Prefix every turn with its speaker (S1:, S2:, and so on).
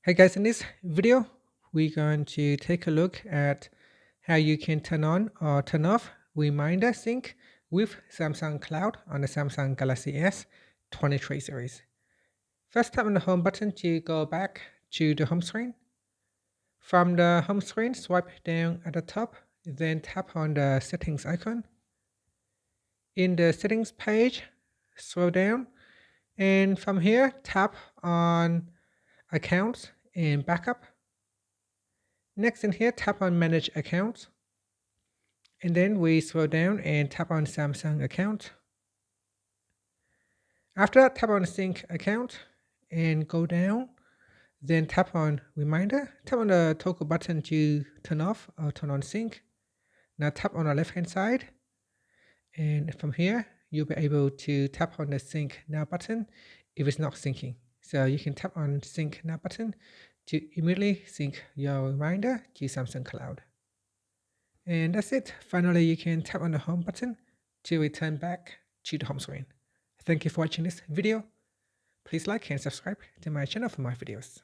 S1: Hey guys, in this video, we're going to take a look at how you can turn on or turn off reminder sync with Samsung Cloud on the Samsung Galaxy S23 series. First, tap on the home button to go back to the home screen. From the home screen, swipe down at the top, then tap on the settings icon. In the settings page, scroll down, and from here, tap on accounts and backup. Next in here, tap on manage accounts. And then we scroll down and tap on Samsung account. After that, tap on sync account and go down. Then tap on reminder. Tap on the toggle button to turn off or turn on sync. Now tap on the left hand side. And from here, you'll be able to tap on the sync now button if it's not syncing. So you can tap on sync now button to immediately sync your reminder to Samsung Cloud. And that's it. Finally, you can tap on the home button to return back to the home screen. Thank you for watching this video. Please like and subscribe to my channel for more videos.